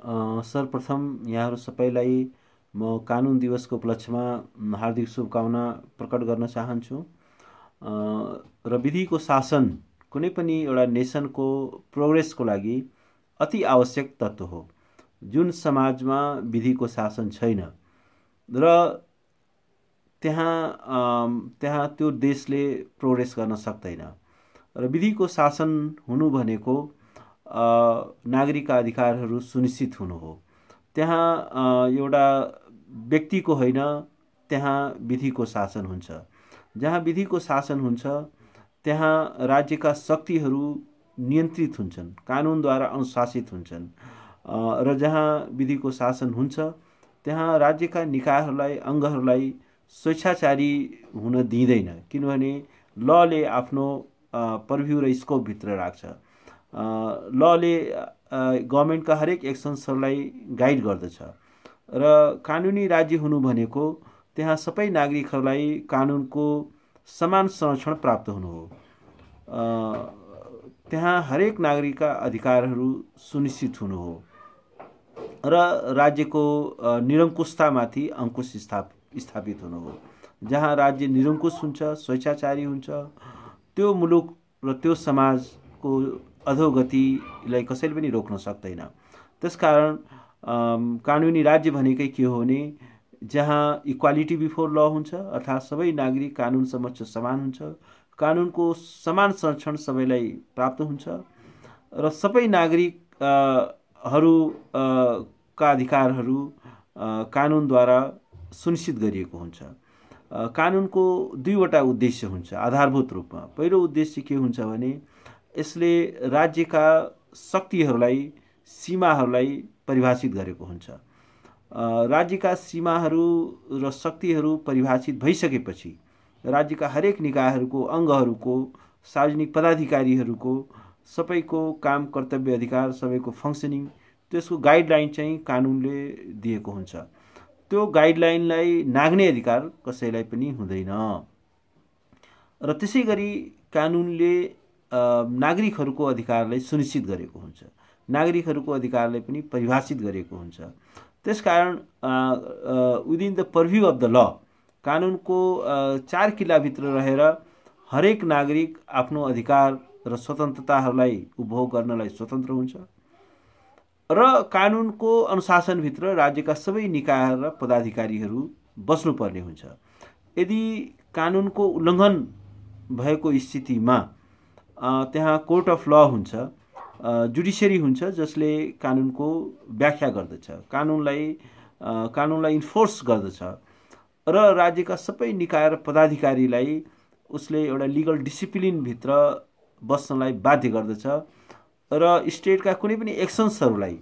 सर्वप्रथम यहाँहरू सबैलाई म कानुन दिवसको उपलक्ष्यमा हार्दिक शुभकामना प्रकट गर्न चाहन्छु। र विधिको शासन कुनै पनि एउटा नेसनको प्रोग्रेसको लागि अति आवश्यक तत्त्व हो। जुन समाजमा विधिको शासन छैन र त्यहाँ त्यो देशले प्रोग्रेस गर्न सक्दैन। र विधिको शासन हुनु भनेको नागरिकका अधिकारहरू सुनिश्चित हुनु हो। त्यहाँ एउटा व्यक्तिको होइन, त्यहाँ विधिको शासन हुन्छ। जहाँ विधिको शासन हुन्छ त्यहाँ राज्यका शक्तिहरू नियन्त्रित हुन्छन्, कानुनद्वारा अनुशासित हुन्छन्। र जहाँ विधिको शासन हुन्छ त्यहाँ राज्यका निकायहरूलाई, अङ्गहरूलाई स्वेच्छाचारी हुन दिँदैन, किनभने लले आफ्नो पर्भ्यू र स्कोपभित्र राख्छ। लले गभर्मेन्टका हरेक एक्सन्सहरूलाई गाइड गर्दछ। र कानुनी राज्य हुनु भनेको त्यहाँ सबै नागरिकहरूलाई कानुनको समान संरक्षण प्राप्त हुनु हो। त्यहाँ हरेक नागरिकका अधिकारहरू सुनिश्चित हुनु हो र राज्यको निरङ्कुशतामाथि अंकुश स्थापित हुनु हो। जहाँ राज्य निरङ्कुश हुन्छ, स्वेच्छाचारी हुन्छ, त्यो मुलुक र त्यो समाजको अधोगतिलाई कसैले पनि रोक्न सक्दैन। त्यसकारण कानुनी राज्य भनेकै के हो भने जहाँ इक्वालिटी बिफोर ल हुन्छ, अर्थात् सबै नागरिक कानुन समक्ष समान हुन्छ, कानुनको समान संरक्षण सबैलाई प्राप्त हुन्छ र सबै नागरिकहरू का अधिकारहरू कानुनद्वारा सुनिश्चित गरिएको हुन्छ। कानुनको दुईवटा उद्देश्य हुन्छ आधारभूत रूपमा। पहिलो उद्देश्य के हुन्छ भने यसले राज्यका शक्तिहरूलाई, सीमाहरूलाई परिभाषित गरेको हुन्छ। राज्यका सीमाहरू र शक्तिहरू परिभाषित भइसकेपछि राज्यका हरेक निकायहरूको, अङ्गहरूको, सार्वजनिक पदाधिकारीहरूको सबैको काम, कर्तव्य, अधिकार, सबैको फङ्सनिङ, त्यसको गाइडलाइन चाहिँ कानुनले दिएको हुन्छ। त्यो गाइडलाइनलाई नाग्ने अधिकार कसैलाई पनि हुँदैन। र त्यसै गरी कानुनले नागरिकहरूको अधिकारलाई सुनिश्चित गरेको हुन्छ, नागरिकहरूको अधिकारलाई पनि परिभाषित गरेको हुन्छ। त्यसकारण within the purview of the law, कानुनको चार किल्लाभित्र रहेर हरेक नागरिक आफ्नो अधिकार र स्वतन्त्रताहरूलाई उपभोग गर्नलाई स्वतन्त्र हुन्छ र कानुनको अनुशासनभित्र राज्यका सबै निकाय र पदाधिकारीहरू बस्नुपर्ने हुन्छ। यदि कानुनको उल्लङ्घन भएको स्थितिमा त्यहाँ कोर्ट अफ ल हुन्छ, जुडिसियरी हुन्छ, जसले कानुनको व्याख्या गर्दछ, कानुनलाई इन्फोर्स गर्दछ र राज्यका सबै निकाय र पदाधिकारीलाई उसले एउटा लिगल डिसिप्लिनभित्र बस्नलाई बाध्य गर्दछ र स्टेटका कुनै पनि एक्सन्सहरूलाई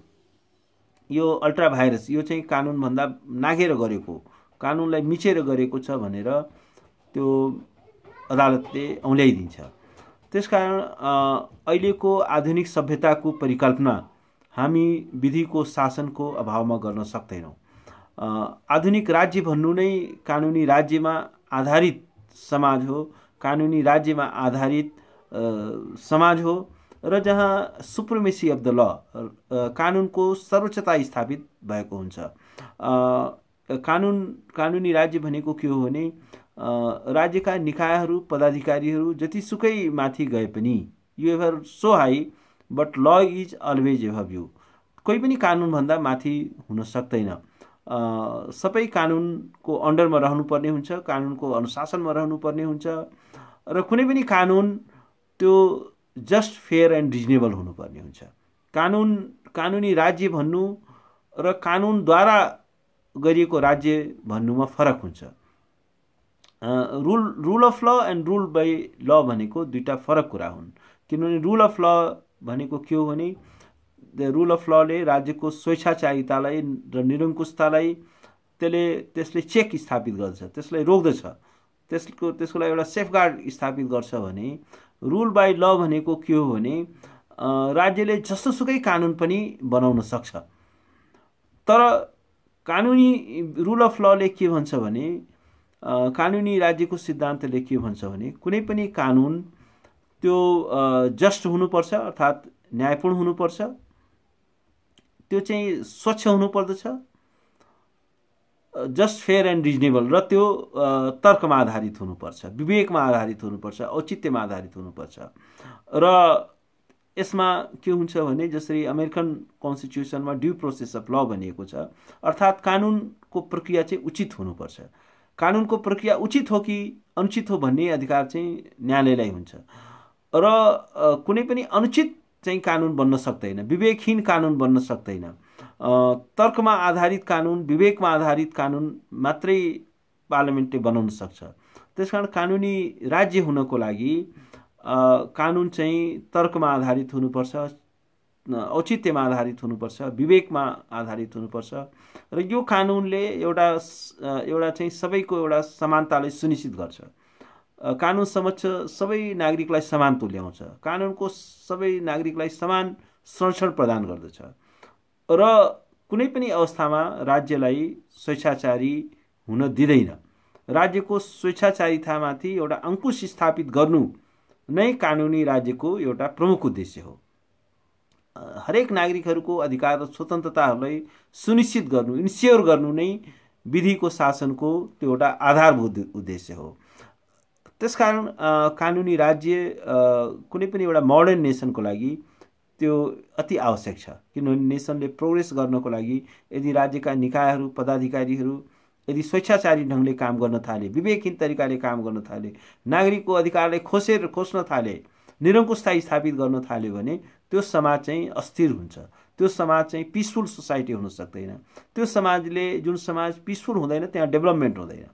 यो अल्ट्रा भाइरस, यो चाहिँ कानुनभन्दा नाघेर गरेको, कानुनलाई मिचेर गरेको छ भनेर त्यो अदालतले औल्याइदिन्छ। त्यसकारण अहिलेको आधुनिक सभ्यताको परिकल्पना हामी विधिको शासनको अभावमा गर्न सक्दैनौँ। आधुनिक राज्य भन्नु नै कानुनी राज्यमा आधारित समाज हो, कानुनी राज्यमा आधारित समाज हो र जहाँ सुप्रिमेसी अफ द ल, कानुनको सर्वोच्चता स्थापित भएको हुन्छ। कानुनी राज्य भनेको के हो भने राज्यका निकायहरू, पदाधिकारीहरू जतिसुकै माथि गए पनि you ever so high but ल इज अलवेज एभव यु, कोही पनि कानुनभन्दा माथि हुन सक्दैन। सबै कानुनको अन्डरमा रहनुपर्ने हुन्छ, कानुनको अनुशासनमा रहनुपर्ने हुन्छ र कुनै पनि कानुन त्यो जस्ट, फेयर एन्ड रिजनेबल हुनुपर्ने हुन्छ। कानुनी राज्य भन्नु र कानुनद्वारा गरिएको राज्य भन्नुमा फरक हुन्छ। Rule of law and rule by ल भनेको दुईटा फरक कुरा हुन्। किनभने रुल अफ ल भनेको के हो भने द रुल अफ लले राज्यको स्वेच्छाचारितालाई र निरङ्कुशतालाई त्यसले चेक स्थापित गर्छ, त्यसलाई रोक्दछ, त्यसको लागि एउटा सेफगार्ड स्थापित गर्छ। भने रुल बाई ल भनेको के हो भने राज्यले जस्तोसुकै कानुन पनि बनाउन सक्छ। तर कानुनी रुल अफ लले के भन्छ भने, कानुनी राज्यको सिद्धान्तले के भन्छ भने कुनै पनि कानुन त्यो जस्ट हुनुपर्छ, अर्थात् न्यायपूर्ण हुनुपर्छ, त्यो चाहिँ स्वच्छ हुनुपर्दछ, जस्ट फेयर एन्ड रिजनेबल, र त्यो तर्कमा आधारित हुनुपर्छ, विवेकमा आधारित हुनुपर्छ, औचित्यमा आधारित हुनुपर्छ। र यसमा के हुन्छ भने जसरी अमेरिकन कन्स्टिट्युसनमा ड्यू प्रोसेस अफ ल भनिएको छ, अर्थात् कानुनको प्रक्रिया चाहिँ उचित हुनुपर्छ। कानुनको प्रक्रिया उचित हो कि अनुचित हो भन्ने अधिकार चाहिँ न्यायालयलाई हुन्छ। र कुनै पनि अनुचित चाहिँ कानुन बन्न सक्दैन, विवेकहीन कानुन बन्न सक्दैन। तर्कमा आधारित कानुन, विवेकमा आधारित कानुन मात्रै पार्लियामेन्टले बनाउन सक्छ। त्यसकारण कानुनी राज्य हुनको लागि कानुन चाहिँ तर्कमा आधारित हुनुपर्छ, औचित्यमा आधारित हुनुपर्छ, विवेकमा आधारित हुनुपर्छ। र यो कानुनले एउटा चाहिँ सबैको एउटा समानतालाई सुनिश्चित गर्छ। कानुन समक्ष सबै नागरिकलाई समान तुल्याउँछ, कानुनको सबै नागरिकलाई समान संरक्षण प्रदान गर्दछ। र कुनै पनि अवस्थामा राज्यलाई स्वेच्छाचारी हुन दिँदैन। राज्यको स्वेच्छाचारितामाथि एउटा अंकुश स्थापित गर्नु नै कानुनी राज्यको एउटा प्रमुख उद्देश्य हो। हरेक नागरिकहरूको अधिकार र स्वतन्त्रताहरूलाई सुनिश्चित गर्नु, इन्स्योर गर्नु नै विधिको शासनको त्यो एउटा आधारभूत उद्देश्य हो। त्यसकारण कानुनी राज्य कुनै पनि एउटा मोडर्न नेसनको लागि त्यो अति आवश्यक छ। किनभने नेसनले प्रोग्रेस गर्नको लागि यदि राज्यका निकायहरू, पदाधिकारीहरू यदि स्वेच्छाचारी ढङ्गले काम गर्न थाले, विवेकहीन तरिकाले काम गर्न थाले, नागरिकको अधिकारलाई खोज्न थाले, निरङ्कुशता स्थापित गर्न थाल्यो भने त्यो समाज चाहिँ अस्थिर हुन्छ। त्यो समाज चाहिँ पिसफुल सोसाइटी हुन सक्दैन। त्यो समाजले, जुन समाज पिसफुल हुँदैन त्यहाँ डेभलपमेन्ट हुँदैन।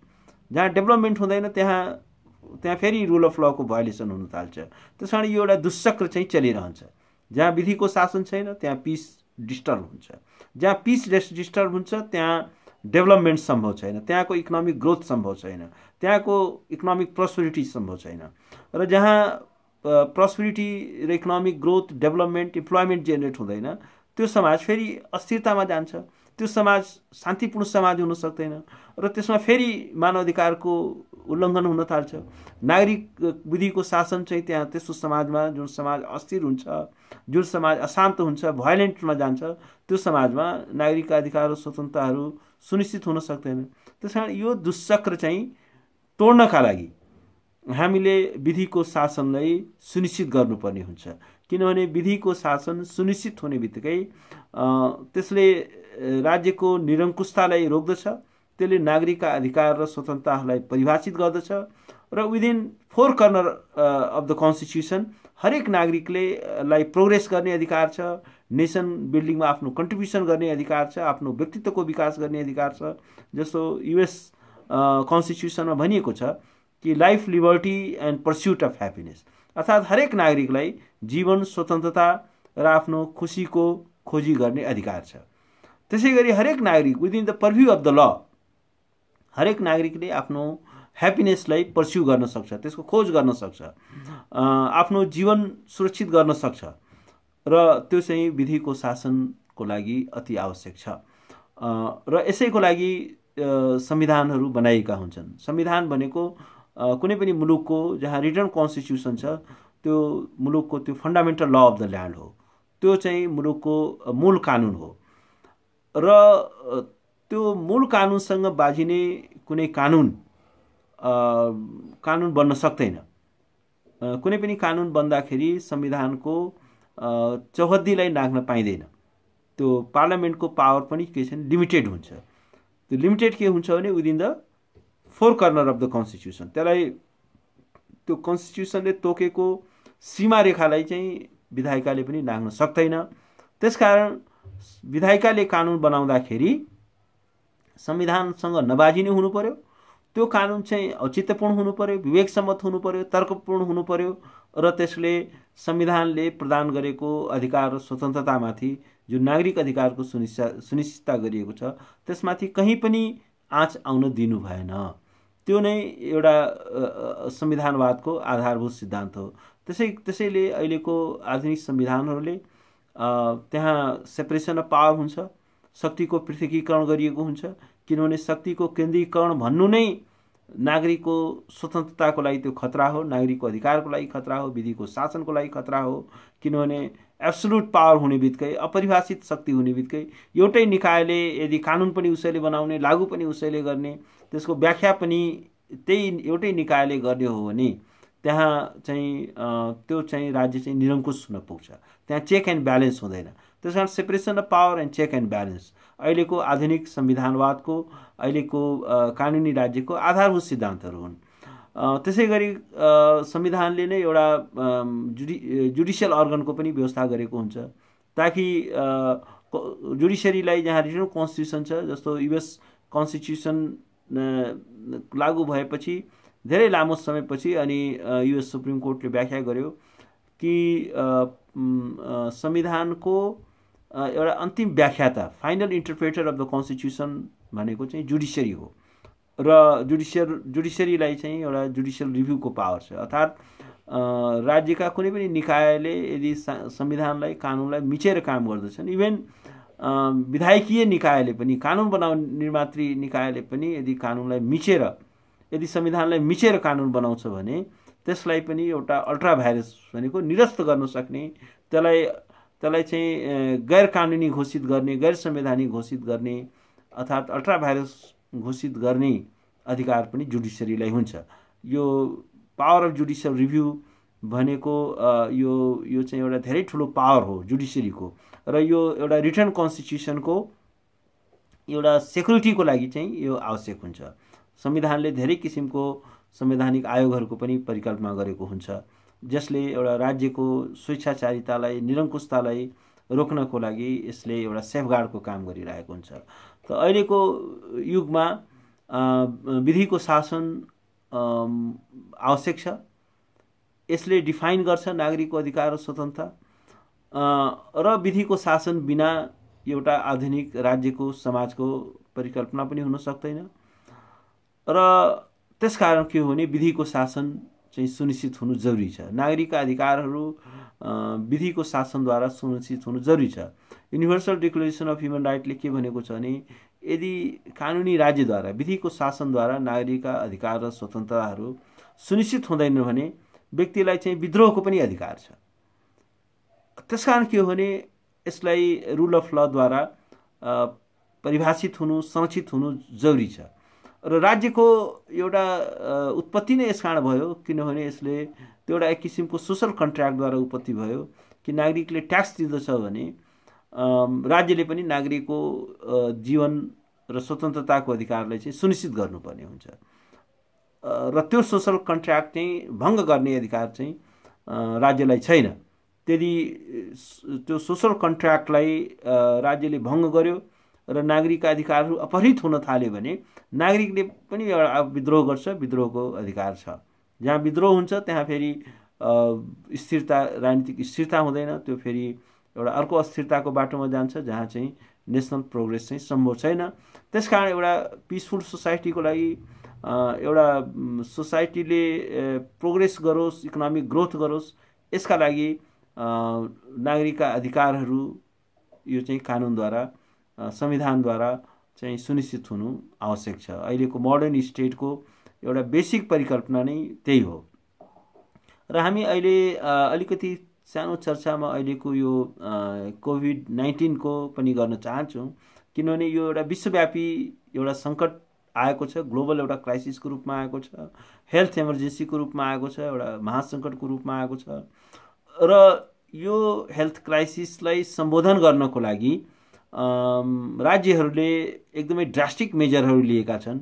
जहाँ डेभलपमेन्ट हुँदैन त्यहाँ फेरि रुल अफ लको भायोलेसन हुन थाल्छ। त्यसकारण यो एउटा दुश्चक्र चाहिँ चलिरहन्छ। जहाँ विधिको शासन छैन त्यहाँ पिस डिस्टर्ब हुन्छ, जहाँ पिस डिस्टर्ब हुन्छ त्यहाँ डेभलपमेन्ट सम्भव छैन, त्यहाँको इकोनोमिक ग्रोथ सम्भव छैन, त्यहाँको इकोनोमिक प्रोस्पेरिटी सम्भव छैन। र जहाँ प्रोस्पेरिटी र economic growth, development, employment generate हुँदैन त्यो समाज फेरि अस्थिरतामा जान्छ। त्यो समाज शान्तिपूर्ण समाज हुन सक्दैन र त्यसमा फेरि मानवाधिकारको उल्लङ्घन हुन थाल्छ। नागरिक विधिको शासन चाहिँ त्यहाँ त्यस्तो समाजमा, जुन समाज अस्थिर हुन्छ, जुन समाज अशान्त हुन्छ, भयोलेन्टमा जान्छ, त्यो समाजमा नागरिकका अधिकार र स्वतन्त्रताहरू सुनिश्चित हुन सक्दैन। त्यसकारण यो दुश्चक्र चाहिँ तोड्नका लागि हामीले विधिको शासनलाई सुनिश्चित गर्नुपर्ने हुन्छ। किनभने विधिको शासन सुनिश्चित हुने बित्तिकै त्यसले राज्यको निरङ्कुशतालाई रोक्दछ, त्यसले नागरिकका अधिकार र स्वतन्त्रताहरूलाई परिभाषित गर्दछ र within four corner of the constitution हरेक नागरिकले प्रोग्रेस गर्ने अधिकार छ, नेसन बिल्डिङमा आफ्नो कन्ट्रिब्युसन गर्ने अधिकार छ, आफ्नो व्यक्तित्वको विकास गर्ने अधिकार छ। जस्तो युएस कन्स्टिट्युसनमा भनिएको छ कि life, liberty and pursuit of happiness, अर्थात् हरेक नागरिकलाई जीवन, स्वतन्त्रता र आफ्नो खुसीको खोजी गर्ने अधिकार छ। त्यसै गरी हरेक नागरिक within the purview of the law, हरेक नागरिकले आफ्नो ह्याप्पिनेसलाई पर्स्यु गर्न सक्छ, त्यसको खोज गर्न सक्छ, आफ्नो जीवन सुरक्षित गर्न सक्छ र त्यो चाहिँ विधिको शासनको लागि अति आवश्यक छ। र यसैको लागि संविधानहरू बनाइएका हुन्छन्। संविधान भनेको कुनै पनि मुलुकको जहाँ रिटन कन्स्टिट्युसन छ त्यो मुलुकको त्यो फन्डामेन्टल ल अफ द ल्यान्ड हो, त्यो चाहिँ मुलुकको मूल कानुन हो। र त्यो मूल कानुनसँग बाजिने कुनै कानुन बन्न सक्दैन। कुनै पनि कानुन बन्दाखेरि संविधानको चौहद्दीलाई नाग्न पाइँदैन। त्यो पार्लियामेन्टको पावर पनि के छ, लिमिटेड हुन्छ। त्यो लिमिटेड के हुन्छ भने within the four corner of the constitution, त्यसलाई त्यो कन्स्टिट्युसनले तोकेको सीमा रेखालाई चाहिँ विधायिकाले पनि नाग्न सक्दैन। त्यसकारण विधायिकाले कानुन बनाउँदाखेरि संविधानसँग नबाजिने हुनु पर्यो, त्यो कानुन चाहिँ औचित्यपूर्ण हुनु पर्यो, विवेकसम्मत हुनु पर्यो, तर्कपूर्ण हुनु पर्यो र त्यसले संविधानले प्रदान गरेको अधिकार र स्वतन्त्रतामाथि जुन नागरिक अधिकारको सुनिश्चितता गरिएको छ त्यसमाथि कहीँ पनि आँच आउन दिनु भएन। त्यो नै एउटा संविधानवादको आधारभूत सिद्धान्त हो। त्यसैले अहिलेको आधुनिक संविधानहरूले त्यहाँ सेपरेसन अफ पावर हुन्छ, शक्तिको पृथकीकरण गरिएको हुन्छ। किनभने शक्तिको केन्द्रीकरण भन्नु नै नागरिकको स्वतन्त्रताको लागि त्यो खतरा हो, नागरिकको अधिकारको लागि खतरा हो, विधिको शासनको लागि खतरा हो। किनभने एब्सोल्युट पावर हुने बित्तिकै, अपरिभाषित शक्ति हुने बित्तिकै एउटै निकायले यदि कानुन पनि उसैले बनाउने, लागू पनि उसैले गर्ने, त्यसको व्याख्या पनि त्यही एउटै निकायले गर्ने हो भने त्यहाँ चाहिँ त्यो चाहिँ राज्य चाहिँ निरङ्कुश हुन पुग्छ। त्यहाँ चेक एन्ड ब्यालेन्स हुँदैन। त्यस कारण separation of power and check and balance अहिलेको आधुनिक संविधानवादको, अहिलेको कानुनी राज्यको आधारभूत सिद्धान्तहरू हुन्। त्यसै गरी संविधानले नै एउटा जुडिसियल अर्गनको पनि व्यवस्था गरेको हुन्छ ताकि जुडिसियरीलाई जहाँ रिटर्न कन्स्टिट्युसन छ, जस्तो युएस कन्स्टिट्युसन लागू भएपछि धेरै लामो समयपछि अनि युएस सुप्रिम कोर्टले व्याख्या गर्यो कि संविधानको एउटा अन्तिम व्याख्याता, final interpreter of the constitution भनेको चाहिँ जुडिसियरी हो र जुडिसियरीलाई चाहिँ एउटा जुडिसियल रिभ्यूको पावर छ। अर्थात् राज्यका कुनै पनि निकायले यदि संविधानलाई, कानुनलाई मिचेर काम गर्दछन्, इभेन विधायकीय निकायले पनि, कानुन बनाउने निर्मात्री निकायले पनि यदि कानुनलाई मिचेर, यदि संविधानलाई मिचेर कानुन बनाउँछ भने त्यसलाई पनि एउटा अल्ट्रा भाइरस भनेको निरस्त गर्न सक्ने, त्यसलाई चाहिँ गैर कानुनी घोषित गर्ने, गैर संवैधानिक घोषित गर्ने अर्थात् अल्ट्रा भाइरस घोषित गर्ने अधिकार पनि जुडिसियरीलाई हुन्छ। यो पावर अफ जुडिसियल रिभ्यू भनेको यो चाहिँ एउटा धेरै ठुलो पावर हो जुडिसियरीको र यो एउटा रिटर्न कन्स्टिट्युसनको एउटा सेक्युरिटीको लागि चाहिँ यो आवश्यक हुन्छ। संविधानले धेरै किसिमको संवैधानिक आयोगहरूको पनि परिकल्पना गरेको हुन्छ जसले एउटा राज्यको स्वेच्छाचारितालाई, निरङ्कुशतालाई रोक्नको लागि यसले एउटा सेफगार्डको काम गरिरहेको हुन्छ। त अहिलेको युगमा विधिको शासन आवश्यक छ। यसले डिफाइन गर्छ नागरिकको अधिकार र स्वतन्त्रता र विधिको शासन बिना एउटा आधुनिक राज्यको, समाजको परिकल्पना पनि हुन सक्दैन र त्यसकारण के हो भने विधिको शासन चाहिँ सुनिश्चित हुनु जरुरी छ। नागरिकका अधिकारहरू विधिको शासनद्वारा सुनिश्चित हुनु जरुरी छ। Universal declaration of human rightly के भनेको छ भने यदि कानुनी राज्यद्वारा, विधिको शासनद्वारा नागरिकका अधिकार र स्वतन्त्रताहरू सुनिश्चित हुँदैन भने व्यक्तिलाई चाहिँ विद्रोहको पनि अधिकार छ। त्यसकारण के हो भने यसलाई रुल अफ लद्वारा परिभाषित हुनु, संरक्षित हुनु जरुरी छ र राज्यको एउटा उत्पत्ति नै यसकारण भयो किनभने यसले त्यो एउटा एक किसिमको सोसल कन्ट्र्याक्टद्वारा उत्पत्ति भयो कि नागरिकले ट्याक्स दिँदछ भने राज्यले पनि नागरिकको जीवन र स्वतन्त्रताको अधिकारलाई चाहिँ सुनिश्चित गर्नुपर्ने हुन्छ र त्यो सोसल कन्ट्र्याक्ट चाहिँ भङ्ग गर्ने अधिकार चाहिँ राज्यलाई छैन। यदि त्यो सोसल कन्ट्र्याक्टलाई राज्यले भङ्ग गर्यो र नागरिकका अधिकारहरू अपहरित हुन थाल्यो भने नागरिकले पनि एउटा विद्रोह गर्छ, विद्रोहको अधिकार छ। जहाँ विद्रोह हुन्छ त्यहाँ फेरि स्थिरता, राजनीतिक स्थिरता हुँदैन, त्यो फेरि एउटा अर्को अस्थिरताको बाटोमा जान्छ जहाँ चाहिँ नेसनल प्रोग्रेस चाहिँ सम्भव छैन। त्यसकारण एउटा पिसफुल सोसाइटीको लागि, एउटा सोसाइटीले प्रोग्रेस गरोस्, इकोनोमिक ग्रोथ गरोस्, यसका लागि नागरिकका अधिकारहरू यो चाहिँ कानुनद्वारा, संविधानद्वारा चाहिँ सुनिश्चित हुनु आवश्यक छ। अहिलेको मोडर्न स्टेटको एउटा बेसिक परिकल्पना नै त्यही हो र हामी अहिले अलिकति सानो चर्चामा अहिलेको यो कोभिड-19 को पनि गर्न चाहन्छौँ किनभने यो एउटा विश्वव्यापी एउटा सङ्कट आएको छ, ग्लोबल एउटा क्राइसिसको रूपमा आएको छ, हेल्थ इमर्जेन्सीको रूपमा आएको छ, एउटा महासङ्कटको रूपमा आएको छ र यो हेल्थ क्राइसिसलाई सम्बोधन गर्नको लागि राज्यहरूले एकदमै ड्रास्टिक मेजरहरू लिएका छन्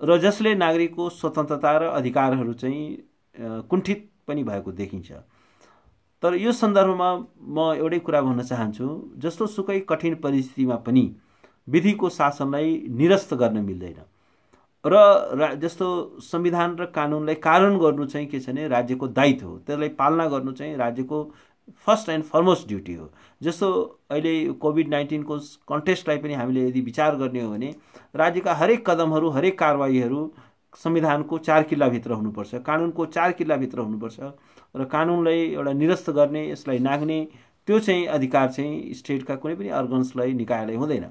र जसले नागरिकको स्वतन्त्रता र अधिकारहरू चाहिँ कुण्ठित पनि भएको देखिन्छ। तर यो सन्दर्भमा म एउटै कुरा भन्न चाहन्छु, जस्तो सुकै कठिन परिस्थितिमा पनि विधिको शासनलाई निरस्त गर्न मिल्दैन र जस्तो संविधान र कानुनलाई कारण गर्नु चाहिँ के छ भने राज्यको दायित्व हो, त्यसलाई पालना गर्नु चाहिँ राज्यको फर्स्ट एन्ड फरमोस्ट ड्युटी हो। जस्तो अहिले कोभिड-19 को कन्टेक्स्टलाई पनि हामीले यदि विचार गर्ने हो भने राज्यका हरेक कदमहरू, हरेक कारबाहीहरू संविधानको 4 किल्लाभित्र हुनुपर्छ, कानुनको 4 किल्लाभित्र हुनुपर्छ र कानुनलाई एउटा निरस्त गर्ने, यसलाई नाग्ने त्यो चाहिँ अधिकार चाहिँ स्टेटका कुनै पनि अर्गन्सलाई, निकायलाई हुँदैन।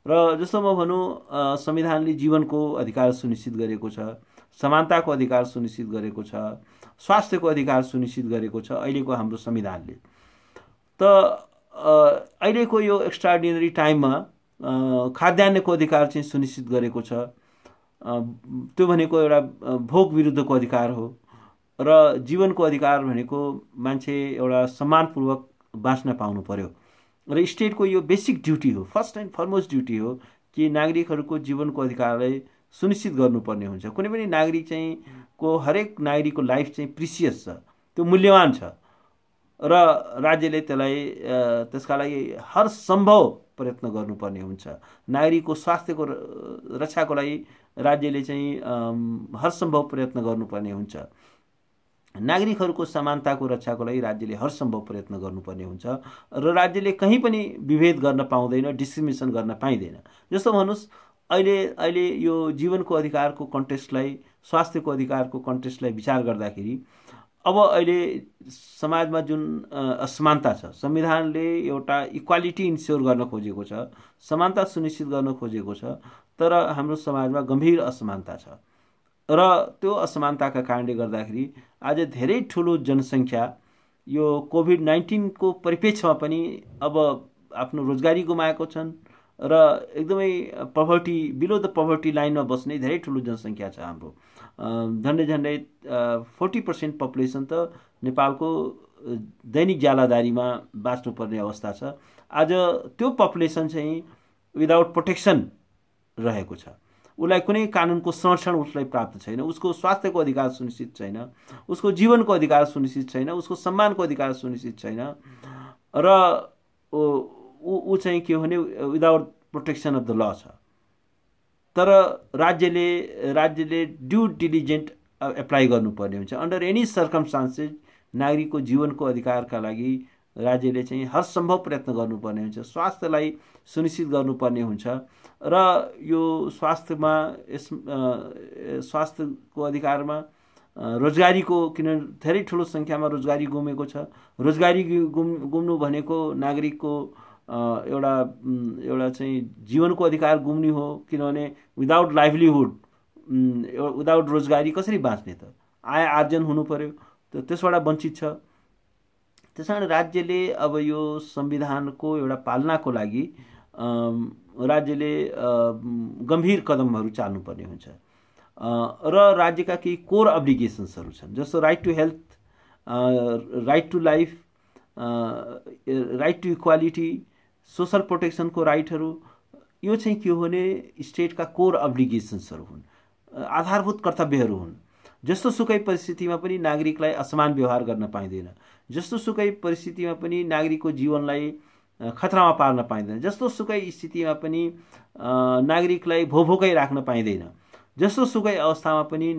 र जस्तो म भनौँ संविधानले जीवनको अधिकार सुनिश्चित गरेको छ, समानताको अधिकार सुनिश्चित गरेको छ, स्वास्थ्यको अधिकार सुनिश्चित गरेको छ अहिलेको हाम्रो संविधानले। त अहिलेको यो एक्स्ट्राअर्डिनरी टाइममा खाद्यान्नको अधिकार चाहिँ सुनिश्चित गरेको छ। त्यो भनेको एउटा भोग विरुद्धको अधिकार हो र जीवनको अधिकार भनेको मान्छे एउटा सम्मानपूर्वक बाँच्न पाउनु पर्यो र स्टेटको यो बेसिक ड्युटी हो, फर्स्ट एन्ड फरमोस्ट ड्युटी हो कि नागरिकहरूको जीवनको अधिकारलाई सुनिश्चित गर्नुपर्ने हुन्छ। कुनै पनि नागरिक चाहिँ को हरेक नागरिकको लाइफ चाहिँ प्रिसियस छ, त्यो मूल्यवान छ र राज्यले त्यसलाई त्यसका लागि हर सम्भव प्रयत्न गर्नुपर्ने हुन्छ। नागरिकको स्वास्थ्यको रक्षाको लागि राज्यले चाहिँ हर सम्भव प्रयत्न गर्नुपर्ने हुन्छ। नागरिकहरूको समानताको रक्षाको लागि राज्यले हर सम्भव प्रयत्न गर्नुपर्ने हुन्छ र राज्यले कहीँ पनि विभेद गर्न पाउँदैन, डिस्क्रिमिनेसन गर्न पाइँदैन। जस्तो भन्नुहोस् अहिले यो जीवनको अधिकारको कन्टेस्टलाई, स्वास्थ्यको अधिकारको कन्टेस्टलाई विचार गर्दाखेरि अब अहिले समाजमा जुन असमानता छ, संविधानले एउटा इक्वालिटी इन्स्योर गर्न खोजेको छ, समानता सुनिश्चित गर्न खोजेको छ, तर हाम्रो समाजमा गम्भीर असमानता छ र त्यो असमानताका कारणले गर्दाखेरि आज धेरै ठुलो जनसङ्ख्या यो कोभिड-19 को परिप्रेक्ष्यमा पनि अब आफ्नो रोजगारी गुमाएको छन् र एकदमै पभर्टी, बिलो द पभर्टी लाइनमा बस्ने धेरै ठुलो जनसङ्ख्या छ हाम्रो। झन्डै 40% पपुलेसन त नेपालको दैनिक ज्यालादारीमा बाँच्नुपर्ने अवस्था छ। आज त्यो पपुलेसन चाहिँ विदाउट प्रोटेक्सन रहेको छ, उसलाई कुनै कानुनको संरक्षण उसलाई प्राप्त छैन, उसको स्वास्थ्यको अधिकार सुनिश्चित छैन, उसको जीवनको अधिकार सुनिश्चित छैन, उसको सम्मानको अधिकार सुनिश्चित छैन र ऊ चाहिँ के भने विदाउट प्रोटेक्सन अफ द ल छ। तर राज्यले ड्यु डिलिजेन्ट एप्लाई गर्नुपर्ने हुन्छ। अन्डर एनी सर्कमस्टान्सेस नागरिकको जीवनको अधिकारका लागि राज्यले चाहिँ हर सम्भव प्रयत्न गर्नुपर्ने हुन्छ, स्वास्थ्यलाई सुनिश्चित गर्नुपर्ने हुन्छ र यो स्वास्थ्यमा स्वास्थ्यको अधिकारमा रोजगारीको, किन धेरै ठुलो सङ्ख्यामा रोजगारी गुमेको छ। रोजगारी गुम्नु भनेको नागरिकको एउटा चाहिँ जीवनको अधिकार गुम्ने हो, किनभने विदाउट लाइभलीहुड, विदाउट रोजगारी कसरी बाँच्ने त? आय आर्जन हुनु पर्यो, त्यसबाट वञ्चित छ। त्यस कारण राज्यले अब यो संविधानको एउटा पालनाको लागि राज्यले गम्भीर कदमहरू चाल्नुपर्ने हुन्छ र राज्यका केही कोर अब्लिगेसन्सहरू छन्, जस्तो right to health, right to life, right to equality, social प्रोटेक्सनको राइटहरू। यो चाहिँ के हो भने स्टेटका कोर अब्लिगेसन्सहरू हुन्, आधारभूत कर्तव्यहरू हुन्। जस्तो सुकै परिस्थितिमा पनि नागरिकलाई असमान व्यवहार गर्न पाइँदैन, जस्तो सुकै परिस्थितिमा पनि नागरिकको जीवनलाई खतरामा पार्न पाइँदैन, जस्तो सुकै स्थितिमा पनि नागरिकलाई भोकै राख्न पाइँदैन, जस्तो सुकै अवस्थामा पनि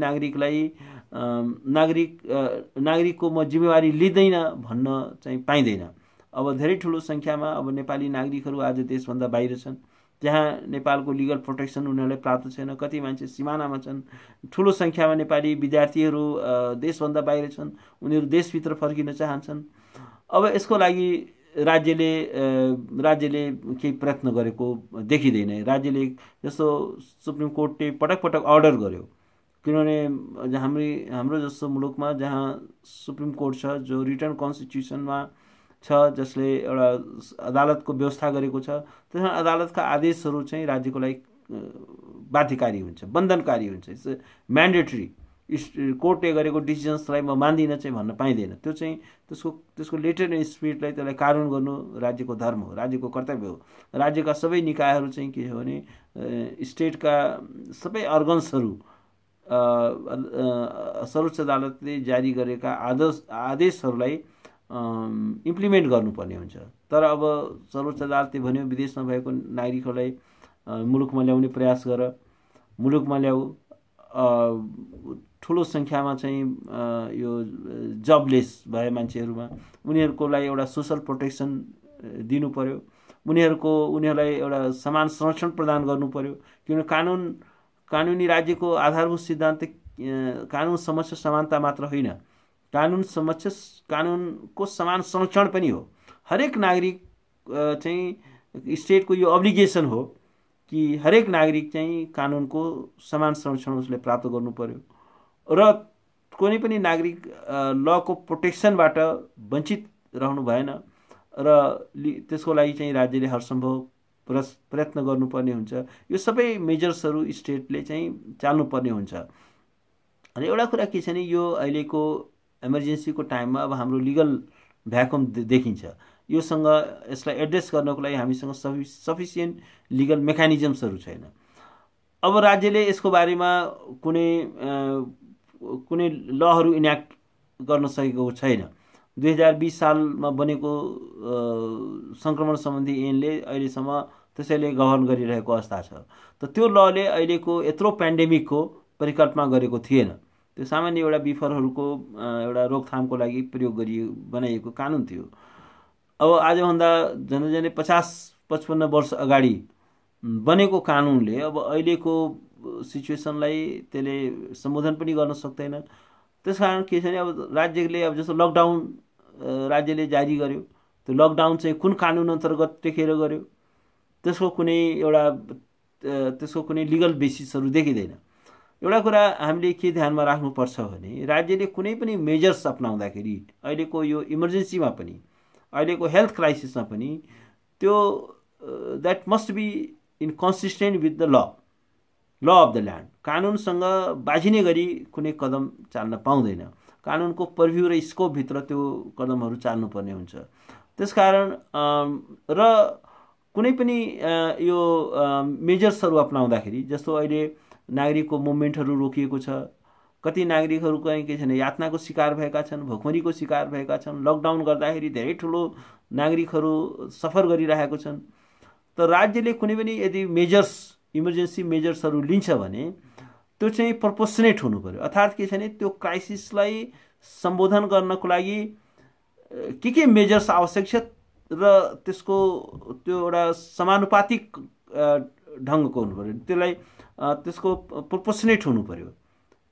नागरिकको म जिम्मेवारी लिँदैन भन्न चाहिँ पाइँदैन। अब धेरै ठुलो सङ्ख्यामा अब नेपाली नागरिकहरू आज देशभन्दा बाहिर छन्, त्यहाँ नेपालको लिगल प्रोटेक्सन उनीहरूलाई प्राप्त छैन। कति मान्छे सिमानामा छन्, ठुलो सङ्ख्यामा नेपाली विद्यार्थीहरू देशभन्दा बाहिर छन्, उनीहरू देशभित्र फर्किन चाहन्छन्। अब यसको लागि राज्यले केही प्रयत्न गरेको देखिँदैन। राज्यले जस्तो सुप्रिम कोर्टले पटक पटक अर्डर गर्यो, किनभने हाम्रो जस्तो मुलुकमा जहाँ सुप्रिम कोर्ट छ, जो रिटर्न कन्स्टिट्युसनमा छ, जसले एउटा अदालतको व्यवस्था गरेको छ, त्यसमा अदालतका आदेशहरू चाहिँ राज्यको लागि बाध्यकारी हुन्छ, बन्धनकारी हुन्छ, इट्स म्यान्डेटरी। कोर्टले गरेको डिसिजन्सलाई म मान्दिनँ चाहिँ भन्न पाइँदैन। त्यो चाहिँ त्यसको लेटर एन्ड स्पिरिटलाई त्यसलाई कानुन गर्नु राज्यको धर्म हो, राज्यको कर्तव्य हो। राज्यका सबै निकायहरू चाहिँ के हो भने स्टेटका सबै अर्गन्सहरू सर्वोच्च अदालतले जारी गरेका आदेशहरूलाई इम्प्लिमेन्ट गर्नुपर्ने हुन्छ। तर अब सर्वोच्च अदालतले भन्यो विदेशमा भएको नागरिकहरूलाई मुलुकमा ल्याउने प्रयास गर, मुलुकमा ल्याऊ। ठुलो सङ्ख्यामा चाहिँ यो जबलेस भए मान्छेहरूमा उनीहरूको लागि एउटा सोसल प्रोटेक्सन दिनु पर्यो, उनीहरूलाई एउटा समान संरक्षण प्रदान गर्नु पर्यो। किनभने कानुनी राज्यको आधारभूत सिद्धान्त कानुन समक्ष समानता मात्र होइन, कानुनको समान संरक्षण पनि हो। हरेक नागरिक चाहिँ स्टेटको यो अब्लिगेसन हो कि हरेक नागरिक चाहिँ कानुनको समान संरक्षण उसले प्राप्त गर्नु पर्यो र कुनै पनि नागरिक लको प्रोटेक्सनबाट वञ्चित रहनु भएन र त्यसको लागि चाहिँ राज्यले हरसम्भव प्रयत्न गर्नुपर्ने हुन्छ। यो सबै मेजर्सहरू स्टेटले चाहिँ चाल्नुपर्ने हुन्छ। र एउटा कुरा के छ भने यो अहिलेको इमर्जेन्सीको टाइममा अब हाम्रो लिगल भ्याकुम देखिन्छ। योसँग यसलाई एड्रेस गर्नको लागि हामीसँग सफिसियन्ट लिगल मेकानिजम्सहरू छैन। अब राज्यले यसको बारेमा कुनै लहरू इन्याक्ट गर्न सकेको छैन। 2020 सालमा बनेको सङ्क्रमण सम्बन्धी ऐनले अहिलेसम्म त्यसैले गभर्न गरिरहेको अवस्था छ। त त्यो लले अहिलेको यत्रो पेन्डेमिकको परिकल्पना गरेको थिएन। त्यो सामान्य एउटा बिफरहरूको एउटा रोकथामको लागि प्रयोग बनाइएको कानुन थियो। अब आजभन्दा झन्डै 50-55 वर्ष अगाडि बनेको कानुनले अब अहिलेको सिचुएसनलाई त्यसले सम्बोधन पनि गर्न सक्दैन। त्यसकारण के छ भने अब राज्यले अब जस्तो लकडाउन राज्यले जारी गर्यो, त्यो लकडाउन चाहिँ कुन कानुन अन्तर्गत टेकेर गर्यो त्यसको कुनै लिगल बेसिसहरू देखिँदैन। एउटा कुरा हामीले के ध्यानमा राख्नुपर्छ भने राज्यले कुनै पनि मेजर्स अपनाउँदाखेरि अहिलेको यो इमर्जेन्सीमा पनि, अहिलेको हेल्थ क्राइसिसमा पनि त्यो that must be in consistent with the law of the land. कानुनसँग बाझिने गरी कुनै कदम चाल्न पाउँदैन। कानुनको पर्भ्यू र स्कोपभित्र त्यो कदमहरू चाल्नुपर्ने हुन्छ। त्यसकारण र कुनै पनि यो मेजर्सहरू अपनाउँदाखेरि जस्तो अहिले नागरिकको मुभमेन्टहरू रोकिएको छ, कति नागरिकहरू कहीँ के छैन यातनाको शिकार भएका छन्, भोकमरीको शिकार भएका छन्, लकडाउन गर्दाखेरि धेरै ठुलो नागरिकहरू सफर गरिरहेको छन्। त राज्यले कुनै पनि यदि इमर्जेन्सी मेजर्सहरू लिन्छ भने त्यो चाहिँ प्रपोर्सनेट हुनु पर्यो। अर्थात् के छ भने त्यो क्राइसिसलाई सम्बोधन गर्नको लागि के मेजर्स आवश्यक छ र त्यो एउटा समानुपातिक ढङ्गको हुनु पर्यो, त्यसको प्रोपोर्सनेट हुनु पर्यो।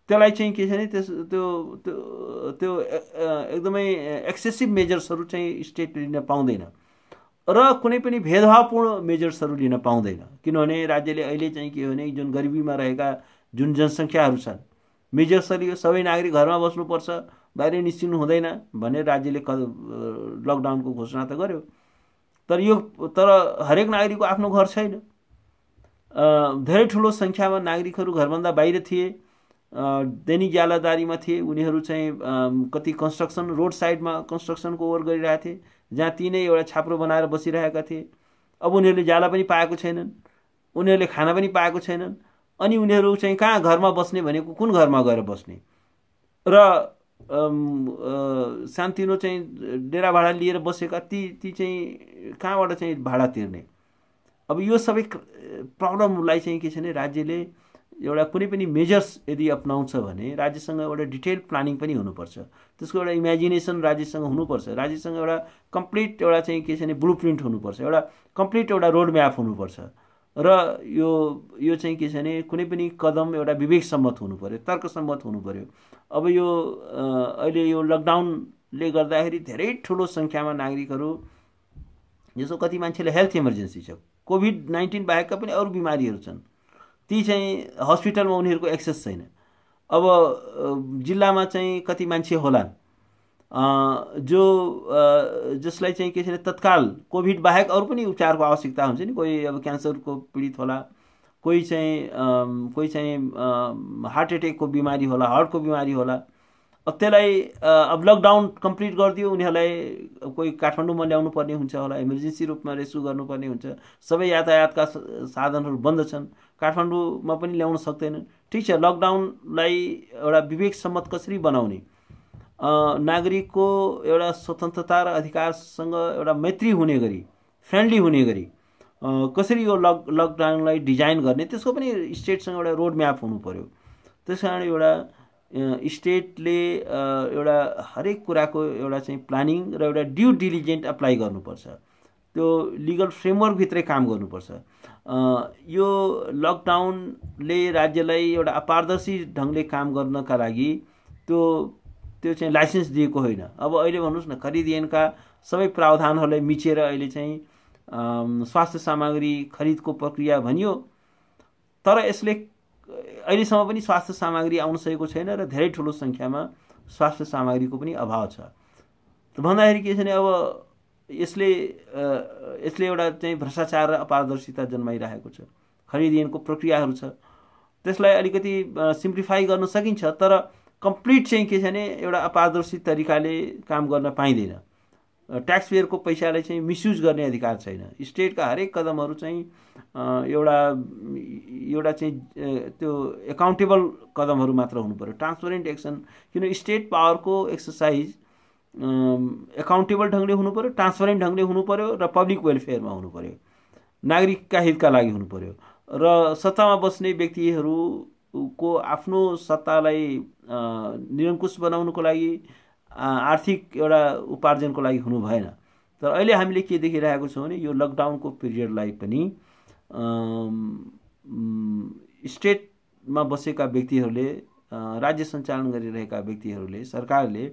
त्यसलाई चाहिँ के छ भने त्यो एकदमै एक्सेसिभ मेजर्सहरू चाहिँ स्टेट लिन पाउँदैन र कुनै पनि भेदभावपूर्ण मेजर्सहरू लिन पाउँदैन। किनभने राज्यले अहिले चाहिँ के हो भने जुन गरिबीमा रहेका जुन जनसङ्ख्याहरू छन्, मेजर्सले यो सबै नागरिक घरमा बस्नुपर्छ, बाहिर निस्किनु हुँदैन भनेर राज्यले लकडाउनको घोषणा त गर्यो। तर हरेक नागरिकको आफ्नो घर छैन। धेरै ठुलो सङ्ख्यामा नागरिकहरू घरभन्दा बाहिर थिए, दैनिक ज्यालादारीमा थिए। उनीहरू चाहिँ कति कन्स्ट्रक्सन रोड साइडमा कन्स्ट्रक्सनको वर्क गरिरहेका थिए, जहाँ तिनै एउटा छाप्रो बनाएर बसिरहेका थिए। अब उनीहरूले ज्याला पनि पाएको छैनन्, उनीहरूले खाना पनि पाएको छैनन्। अनि उनीहरू चाहिँ कहाँ घरमा बस्ने भनेको कुन घरमा गएर बस्ने र सानतिनो चाहिँ डेरा भाडा लिएर बसेका ती चाहिँ कहाँबाट चाहिँ भाडा तिर्ने। अब यो सबै प्रब्लमलाई चाहिँ के छ भने राज्यले एउटा कुनै पनि मेजर्स यदि अपनाउँछ भने राज्यसँग एउटा डिटेल प्लानिङ पनि हुनुपर्छ। त्यसको एउटा इमेजिनेसन राज्यसँग हुनुपर्छ। राज्यसँग एउटा कम्प्लिट एउटा चाहिँ के छ भने ब्लुप्रिन्ट हुनुपर्छ, एउटा कम्प्लिट एउटा रोड म्याप हुनुपर्छ। र यो चाहिँ के छ भने कुनै पनि कदम एउटा विवेकसम्मत हुनु पर्यो, तर्कसम्मत हुनु पर्यो। अब यो अहिले यो लकडाउनले गर्दाखेरि धेरै ठुलो सङ्ख्यामा नागरिकहरू, जस्तो कति मान्छेले हेल्थ इमर्जेन्सी छ, कोभिड-19 बाहेकका पनि अरू बिमारीहरू छन्, ती चाहिँ हस्पिटलमा उनीहरूको एक्सेस छैन। अब जिल्लामा चाहिँ कति मान्छे होलान् जसलाई चाहिँ के छ भने तत्काल कोभिड बाहेक अरू पनि उपचारको आवश्यकता हुन्छ नि। कोही अब क्यान्सरको पीडित होला, कोही चाहिँ हार्ट एटेकको बिमारी होला, हार्टको बिमारी होला। अब त्यसलाई अब लकडाउन कम्प्लिट गरिदियो, उनीहरूलाई कोही काठमाडौँमा ल्याउनु पर्ने हुन्छ होला, इमर्जेन्सी रूपमा रेस्क्यु गर्नुपर्ने हुन्छ। सबै यातायातका साधनहरू बन्द छन्, काठमाडौँमा पनि ल्याउन सक्दैनन्। ठिक छ, लकडाउनलाई एउटा विवेकसम्मत कसरी बनाउने, नागरिकको एउटा स्वतन्त्रता र अधिकारसँग एउटा मैत्री हुने गरी, फ्रेन्डली हुने गरी कसरी यो लकडाउनलाई डिजाइन गर्ने, त्यसको पनि स्टेटसँग एउटा रोड म्याप हुनु पर्यो। त्यस कारण एउटा स्टेटले एउटा हरेक कुराको एउटा चाहिँ प्लानिङ र एउटा ड्यु डिलिजेन्ट अप्लाई गर्नुपर्छ। त्यो लिगल फ्रेमवर्कभित्रै काम गर्नुपर्छ। यो लकडाउनले राज्यलाई एउटा अपारदर्शी ढङ्गले काम गर्नका लागि त्यो चाहिँ लाइसेन्स दिएको होइन। अब अहिले भन्नुहोस् न, खरिद ऐनका सबै प्रावधानहरूलाई मिचेर अहिले चाहिँ स्वास्थ्य सामग्री खरिदको प्रक्रिया भनियो, तर यसले अहिलेसम्म पनि स्वास्थ्य सामग्री आउन सकेको छैन र धेरै ठुलो सङ्ख्यामा स्वास्थ्य सामग्रीको पनि अभाव छ। भन्दाखेरि के छ भने अब यसले एउटा चाहिँ भ्रष्टाचार र अपारदर्शिता जन्माइरहेको छ। खरिदिनको प्रक्रियाहरू छ, त्यसलाई अलिकति सिम्प्लिफाई गर्न सकिन्छ, तर कम्प्लिट चाहिँ के छ भने एउटा अपारदर्शी तरिकाले काम गर्न पाइँदैन। ट्याक्स पेयरको पैसालाई चाहिँ मिसयुज गर्ने अधिकार छैन। स्टेटका हरेक कदमहरू चाहिँ एउटा चाहिँ त्यो एकाउन्टेबल कदमहरू मात्र हुनु पर्यो, ट्रान्सपरेन्ट एक्सन। किन स्टेट पावरको एक्सर्साइज एकाउन्टेबल ढङ्गले हुनु पर्यो, ट्रान्सपरेन्ट ढङ्गले हुनु पर्यो र पब्लिक वेलफेयरमा हुनु पर्यो, नागरिकका हितका लागि हुनु पर्यो। र सत्तामा बस्ने व्यक्तिहरूको आफ्नो सत्तालाई निरङ्कुश बनाउनुको लागि, आर्थिक एउटा उपार्जनको लागि हुनु भएन। तर अहिले हामीले के देखिरहेको छौँ भने यो लकडाउनको पिरियडलाई पनि स्टेटमा बसेका व्यक्तिहरूले, राज्य सञ्चालन गरिरहेका व्यक्तिहरूले, सरकारले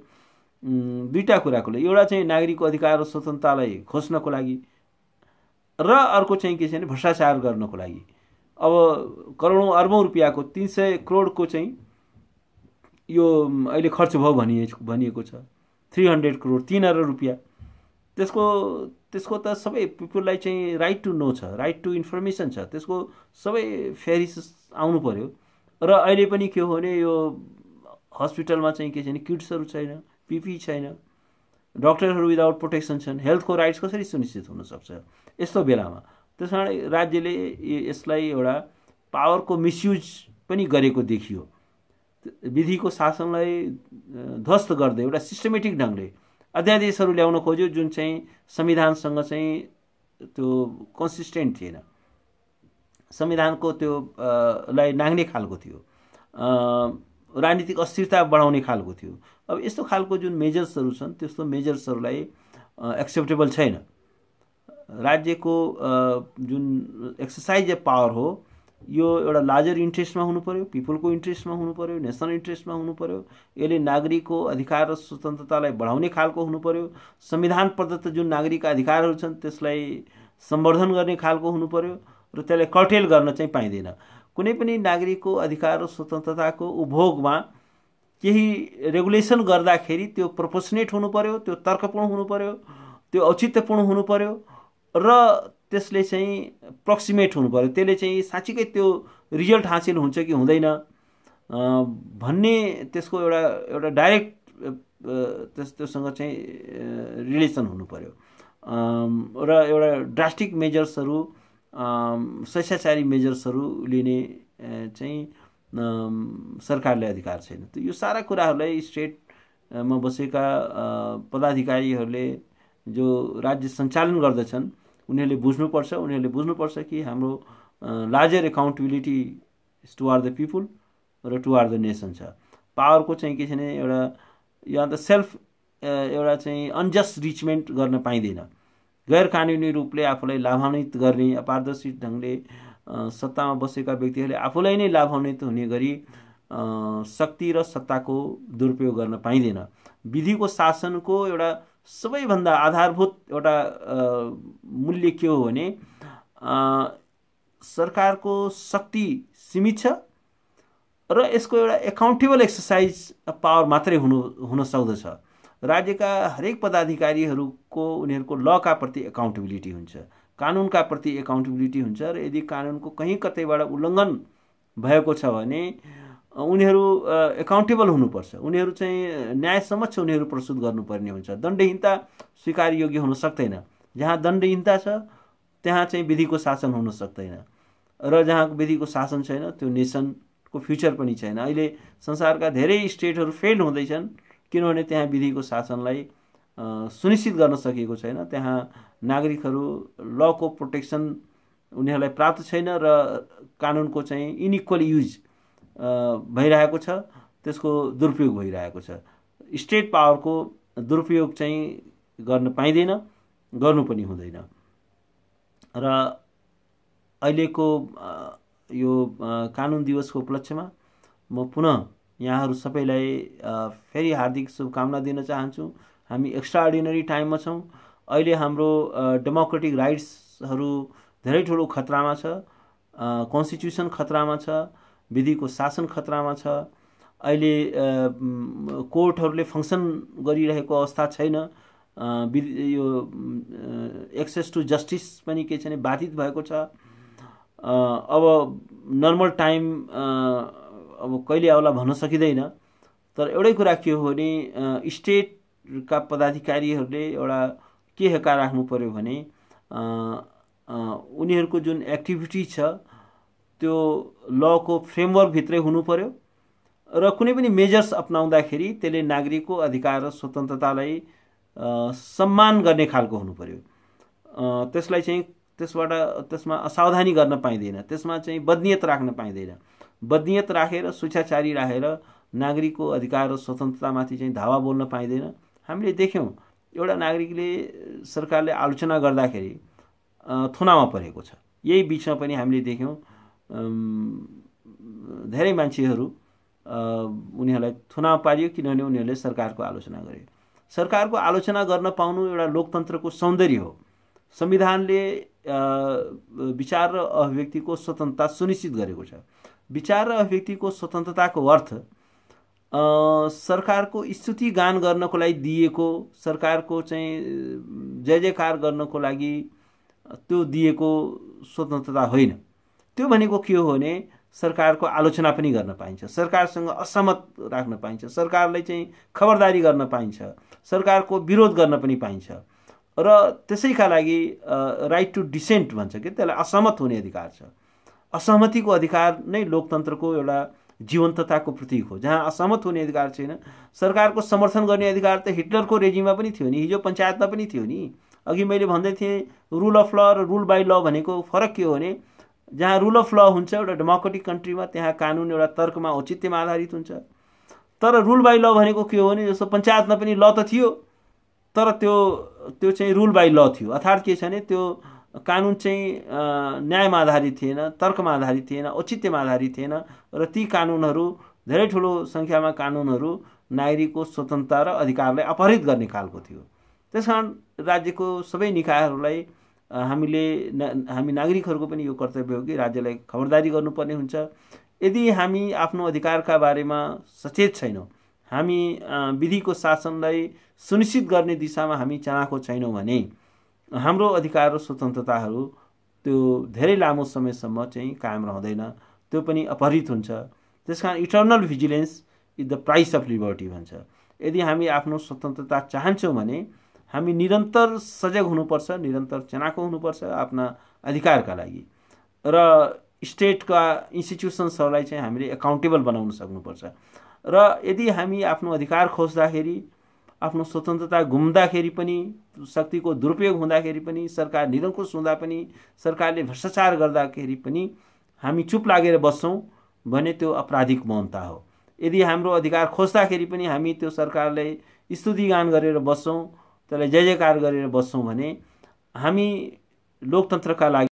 दुईटा कुराको लागि, एउटा चाहिँ नागरिकको अधिकार र स्वतन्त्रतालाई खोज्नको लागि र अर्को चाहिँ के छ भने भ्रष्टाचार गर्नको लागि। अब करोडौँ अर्बौँ रुपियाँको 300 करोडको चाहिँ यो अहिले खर्च भयो भनिएको छ। 300 करोड 3 अर्ब रुपियाँ। त्यसको त सबै पिपुललाई चाहिँ राइट टु नो छ, राइट टु इन्फर्मेसन छ, त्यसको सबै फेरिस आउनु पर्यो। र अहिले पनि के हो भने यो हस्पिटलमा चाहिँ के छ भने किट्सहरू छैन, पिपी छैन, डक्टरहरू विदाउट प्रोटेक्सन छन्, हेल्थको राइट्स कसरी सुनिश्चित हुनसक्छ यस्तो बेलामा? त्यस कारण राज्यले यसलाई एउटा पावरको मिसयुज पनि गरेको देखियो। विधिको शासनलाई ध्वस्त गर्दै एउटा सिस्टमेटिक ढङ्गले अध्यादेशहरू ल्याउन खोज्यो, जुन चाहिँ संविधानसँग चाहिँ त्यो कन्सिस्टेन्ट थिएन, संविधानको त्यो लाई नाग्ने खालको थियो, राजनीतिक अस्थिरता बढाउने खालको थियो। अब यस्तो खालको जुन मेजर्सहरू छन् त्यस्तो मेजर्सहरूलाई एक्सेप्टेबल छैन। राज्यको जुन एक्सर्साइज अफ पावर हो यो एउटा लार्जर इन्ट्रेस्टमा हुनु पर्यो, पिपलको इन्ट्रेस्टमा हुनु पर्यो, नेसनल इन्ट्रेस्टमा हुनु पर्यो। यसले नागरिकको अधिकार र स्वतन्त्रतालाई बढाउने खालको हुनु पर्यो। संविधान प्रदत्त जुन नागरिकका अधिकारहरू छन् त्यसलाई सम्वर्धन गर्ने खालको हुनु पर्यो र त्यसलाई कर्टेल गर्न चाहिँ पाइँदैन। कुनै पनि नागरिकको अधिकार र स्वतन्त्रताको उपभोगमा केही रेगुलेसन गर्दाखेरि त्यो प्रोपोर्सनेट हुनु पर्यो, त्यो तर्कपूर्ण हुनु पर्यो, त्यो औचित्यपूर्ण हुनु पर्यो र त्यसले चाहिँ प्रक्सिमेट हुनु पर्यो। त्यसले चाहिँ साँच्चीकै त्यो रिजल्ट हासिल हुन्छ कि हुँदैन भन्ने त्यसको एउटा डाइरेक्ट त्योसँग चाहिँ रिलेसन हुनु पर्यो। र एउटा ड्रास्टिक मेजर्सहरू, शैक्षाचारी मेजर्सहरू लिने चाहिँ सरकारले अधिकार छैन। त यो सारा कुराहरूलाई स्टेटमा बसेका पदाधिकारीहरूले जो राज्य सञ्चालन गर्दछन् उनीहरूले बुझ्नुपर्छ कि हाम्रो larger accountability toward the people र टुवार्ड द नेसन छ। पावरको चाहिँ के छ भने एउटा या त सेल्फ एउटा चाहिँ अनजस्ट रिचमेन्ट गर्न पाइँदैन। गैर कानुनी रूपले आफूलाई लाभान्वित गर्ने, अपारदर्शी ढङ्गले सत्तामा बसेका व्यक्तिहरूले आफूलाई नै लाभान्वित हुने गरी शक्ति र सत्ताको दुरुपयोग गर्न पाइँदैन। विधिको शासनको एउटा सबैभन्दा आधारभूत एउटा मूल्य के हो भने सरकारको शक्ति सीमित छ र यसको एउटा एकाउन्टेबल एक्सर्साइज पावर मात्रै हुन सक्दछ। राज्यका हरेक पदाधिकारीहरूको उनीहरूको लका प्रति एकाउन्टेबिलिटी हुन्छ, कानुनका प्रति एकाउन्टेबिलिटी हुन्छ र यदि कानुनको कहीँ कतैबाट उल्लङ्घन भएको छ भने उनीहरू एकाउन्टेबल हुनुपर्छ। उनीहरू चाहिँ न्याय समक्ष उनीहरू प्रस्तुत गर्नुपर्ने हुन्छ। दण्डहीनता स्वीकार योग्य हुन सक्दैन। जहाँ दण्डहीनता छ त्यहाँ चाहिँ विधिको शासन हुन सक्दैन र जहाँ विधिको शासन छैन त्यो नेसनको फ्युचर पनि छैन। अहिले संसारका धेरै स्टेटहरू फेल हुँदैछन् किनभने त्यहाँ विधिको शासनलाई सुनिश्चित गर्न सकेको छैन। त्यहाँ नागरिकहरू लको प्रोटेक्सन उनीहरूलाई प्राप्त छैन र कानुनको चाहिँ इनइक्वल युज भइरहेको छ, त्यसको दुरुपयोग भइरहेको छ। स्टेट पावरको दुरुपयोग चाहिँ गर्न पाइँदैन, गर्नु पनि हुँदैन। र अहिलेको यो कानुन दिवसको उपलक्ष्यमा म पुनः यहाँहरू सबैलाई फेरि हार्दिक शुभकामना दिन चाहन्छु। हामी एक्स्ट्राअर्डिनरी टाइममा छौँ। अहिले हाम्रो डेमोक्रेटिक राइट्सहरू धेरै ठुलो खतरामा छ, कन्स्टिट्युसन खतरामा छ, विधिको शासन खतरामा छ। अहिले कोर्टहरूले फङ्सन गरिरहेको अवस्था छैन। यो एक्सेस टु जस्टिस पनि के छ भने बाधित भएको छ। अब नर्मल टाइम अब कहिले आउला भन्न सकिँदैन। तर एउटै कुरा के हो भने स्टेटका पदाधिकारीहरूले एउटा के हेका राख्नु पर्यो भने उनीहरूको जुन एक्टिभिटी छ त्यो लको फ्रेमवर्कभित्रै हुनु पर्यो र कुनै पनि मेजर्स अपनाउँदाखेरि त्यसले नागरिकको अधिकार र स्वतन्त्रतालाई सम्मान गर्ने खालको हुनु पर्यो। त्यसलाई चाहिँ त्यसमा असावधानी गर्न पाइँदैन, त्यसमा चाहिँ बदनियत राख्न पाइँदैन। बदनियत राखेर स्वेच्छाचारी राखेर नागरिकको अधिकार र स्वतन्त्रतामाथि चाहिँ धावा बोल्न पाइँदैन। हामीले देख्यौँ एउटा नागरिकले सरकारले आलोचना गर्दाखेरि थुनामा परेको छ। यही बिचमा पनि हामीले देख्यौँ धेरै मान्छेहरू उनीहरूलाई थुनामा पारियो किनभने उनीहरूले सरकारको आलोचना गरे। सरकारको आलोचना गर्न पाउनु एउटा लोकतन्त्रको सौन्दर्य हो। संविधानले विचार र अभिव्यक्तिको स्वतन्त्रता सुनिश्चित गरेको छ। विचार र अभिव्यक्तिको स्वतन्त्रताको अर्थ सरकारको स्तुति गान गर्नको लागि दिएको, सरकारको चाहिँ जय जयकार गर्नको लागि त्यो दिएको स्वतन्त्रता होइन। त्यो भनेको के हो भने सरकारको आलोचना पनि गर्न पाइन्छ, सरकारसँग असहमत राख्न पाइन्छ, सरकारलाई चाहिँ खबरदारी गर्न पाइन्छ, सरकारको विरोध गर्न पनि पाइन्छ। र त्यसैका लागि राइट टु डिसेन्ट भन्छ कि त्यसलाई असहमत हुने अधिकार छ। असहमतिको अधिकार नै लोकतन्त्रको एउटा जीवन्तताको प्रतीक हो। जहाँ असहमत हुने अधिकार छैन, सरकारको समर्थन गर्ने अधिकार त हिटलरको रेजिममा पनि थियो नि, हिजो पञ्चायतमा पनि थियो नि। अघि मैले भन्दै थिएँ रुल अफ ल र रुल बाई ल भनेको फरक के हो भने जहाँ रुल अफ ल हुन्छ एउटा डेमोक्रेटिक कन्ट्रीमा त्यहाँ कानुन एउटा तर्कमा औचित्यमा आधारित हुन्छ। तर रुल बाई ल भनेको के हो भने जस्तो पञ्चायतमा पनि ल त थियो तर त्यो चाहिँ रुल बाई ल थियो। अर्थात् के छ भने त्यो कानुन चाहिँ न्यायमा आधारित थिएन, तर्कमा आधारित थिएन, औचित्यमा आधारित थिएन र ती कानुनहरू धेरै ठुलो सङ्ख्यामा कानुनहरू नागरिकको स्वतन्त्रता र अधिकारलाई अपहरित गर्ने खालको थियो। त्यसकारण राज्यको सबै निकायहरूलाई हामी नागरिकहरूको पनि यो कर्तव्य हो कि राज्यलाई खबरदारी गर्नुपर्ने हुन्छ। यदि हामी आफ्नो अधिकारका बारेमा सचेत छैनौँ, हामी विधिको शासनलाई सुनिश्चित गर्ने दिशामा हामी चाहेको छैनौँ भने हाम्रो अधिकार र स्वतन्त्रताहरू त्यो धेरै लामो समयसम्म चाहिँ कायम रहँदैन, त्यो पनि अपहरित हुन्छ। त्यसकारण eternal vigilance is the price of liberty भन्छ। यदि हामी आफ्नो स्वतन्त्रता चाहन्छौँ भने हामी निरन्तर सजग हुनुपर्छ, निरन्तर चेनाको हुनुपर्छ आफ्ना अधिकारका लागि र स्टेटका इन्स्टिट्युसन्सहरूलाई चाहिँ हामीले एकाउन्टेबल बनाउन सक्नुपर्छ। र यदि हामी आफ्नो अधिकार खोज्दाखेरि, आफ्नो स्वतन्त्रता गुम्दाखेरि पनि, शक्तिको दुरुपयोग हुँदाखेरि पनि, सरकार निरङ्कुश हुँदा पनि, सरकारले भ्रष्टाचार गर्दाखेरि पनि हामी चुप लागेर बस्छौँ भने त्यो आपराधिक मौनता हो। यदि हाम्रो अधिकार खोज्दाखेरि पनि हामी त्यो सरकारलाई स्तुतिगान गरेर बस्छौँ, त्यसलाई जय जयकार गरेर बस्छौँ भने हामी लोकतन्त्रका लागि